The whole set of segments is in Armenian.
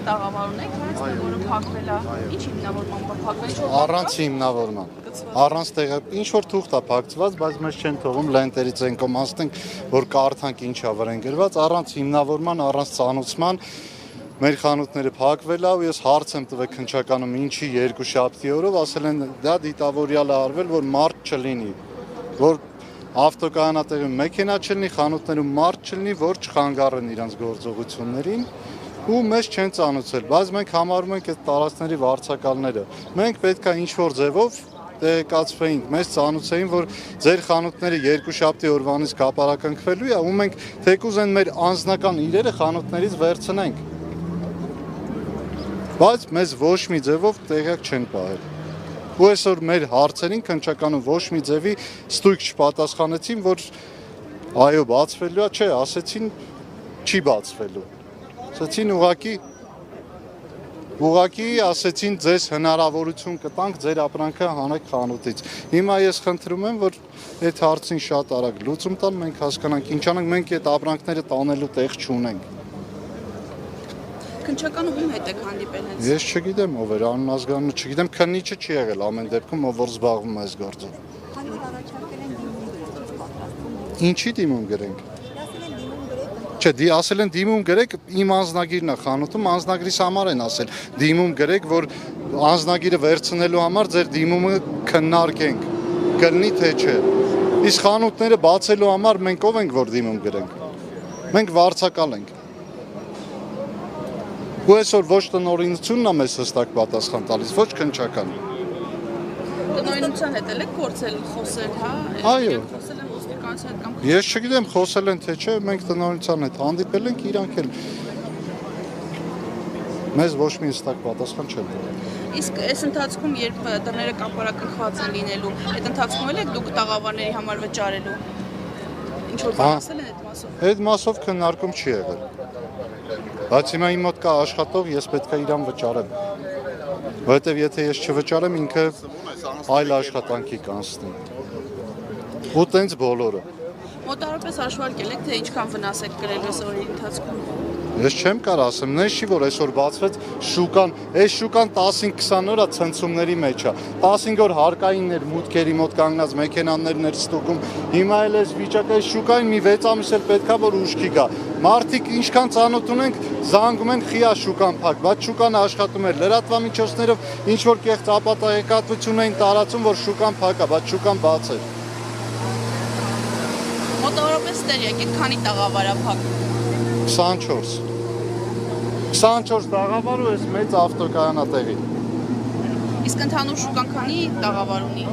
տաղավար ունեք, որը փակվել է, ինչ հիմնավորմամբ փակվել, առանց հիմնավորման, առանց տեղը, ինչ որ թուղթ է փակցված, բայց մեզ չեն թողում լենտերից են կոմանստենք, որ կարդանք ինչ է վրան գրված, առանց հիմնավորման, առանց ծանուցման մեր խանութները փակվել է ու ես հարց եմ տվել քննչականում ինչի երկուշաբթի օրով, ասել են դա դիտավորյալ է արվել, որ մարդ չլինի, որ ավտոկայանատեղում մեքենա չլինի, խանութներում մարդ չլինի, որ չխանգարեն իրենց գործողություններին ու մեզ չեն ծանուցել, բայց մենք համարում ենք այդ տարածքների վարձակալները։ Մենք պետք է ինչ-որ ձևով տեղեկացվեինք, մեզ ծանուցեին, որ ձեր խանութները երկուշաբթի օրվանից կապարակնքվելու է ու մենք թեկուզ են մեր անձնական իրերը խանութներից վերցնենք։ Բայց մեզ ոչ մի ձևով տեղյակ չեն պահել։ Ու այսօր մեր հարցերին քննչականում ոչ մի ձևի ստույգ չպատասխանեցին, որ այո բացվելու է, չէ, ասեցին չի բացվելու։ Ասեցին ուղղակի ասեցին ձեզ հնարավորություն կտանք ձեր ապրանքը հանեք խանութից։ Հիմա ես խնդրում եմ, որ այդ հարցին շատ արագ լուծում տան, մենք հասկանանք ինչ անենք, մենք այդ ապրանքները տանելու տեղ չունենք։ Քննչականը ում հետ եք հանդիպել հենց։ Ես չգիտեմ ով էր, անուն ազգանունը չգիտեմ, քննիչը չի եղել ամեն դեպքում, ով որ զբաղվում է այս գործով։ Ինչի դիմում գրենք։ Չէ, ասել են դիմում գրեք, իմ անձնագիրն է խանութում, անձնագրիս համար են ասել։ Դիմում գրեք, որ անձնագիրը վերցնելու համար ձեր դիմումը քննարկենք, կլինի թե չէ։ Իսկ խանութները բացելու համար մենք ով ենք, որ դիմում գրենք։ Մենք վարձակալ ենք։ Ու այսօր ոչ տնօրինությունն է մեզ հստակ պատասխան տալիս, ոչ քննչական։ Տնօրինության հետ եք փորձել խոսել, հա։ Այո։ Խոսել են ոստիկանության հետ կամ։ Ես չգիտեմ խոսել են թե չէ, մենք տնօրինության հետ հանդիպել ենք, իրանք էլ մեզ ոչ մի հստակ պատասխան չեն տվել։ Իսկ այս ընթացքում երբ տները կապարակնքված են լինելու, այդ ընթացքում էլ եք դուք տաղավարների համար վճարելու։ Ինչ որ բան ասել են այդ մասով։ Այդ մասով քննարկում չի եղել։ Բայց հիմա իմ մոտ կա աշխատող, ես պետք է իրան վճարեմ։ Որովհետև եթե ես չվճարեմ, ինքը այլ աշխատանքի կանցնի։ Ու տենց բոլորը։ Մոտավորապես հաշվարկել եք, թե ինչքան վնաս եք կրել այս օրի ընթացքում։ Ես չեմ կարող ասեմ, նես չի որ այսօր բացվեց շուկան, այս շուկան 15-20 օր է ցնցումների մեջ է։ 15 օր հարկայիններ մուտքերի մոտ կանգնած մեքենաներն էր ստուգում։ Հիմա էլ այս վիճակը շուկային մի 6 ամիս էլ պետքա որ ուշքի գա։ Մարդիկ ինչքան ծանոթ ունենք, զանգում են խիա շուկան փակ, բայց շուկան աշխատում էր լրատվամիջոցներով ինչ որ կեղծ ապատահեկատվություն էին տարածում, որ շուկան փակ է, բայց շուկան բաց է։ Մոտավորապես տեղյակ եք, քանի տաղավար է փակվում։ 24 տաղավար ու այս մեծ ավտոկայանատեղի։ Իսկ ընդհանուր շուկան քանի տաղավար ունի։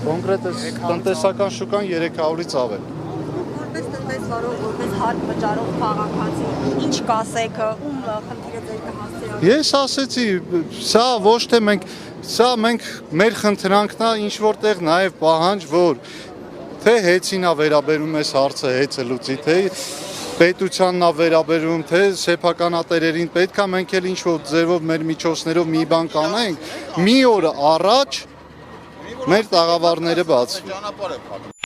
Կոնկրետ այս տնտեսական շուկան 300-ից ավել։ Որպես տնտեսվարող, որպես հարկ վճարող քաղաքացի, ինչ կասեք, ում խնդիրը ձեր կհասցնեք։ Ես ասեցի, սա ոչ թե մենք մեր խնդրանքն է ինչ որտեղ նաև պահանջ, որ թե հեծին է վերաբերում այս հարցը հեծը լուծի, թե պետությանն է վերաբերում, թե սեփականատերերին պետք է մենք էլ ինչ-որ ձևով մեր միջոցներով մի բան կանենք, մի օր առաջ մեր տաղավարները բացվի։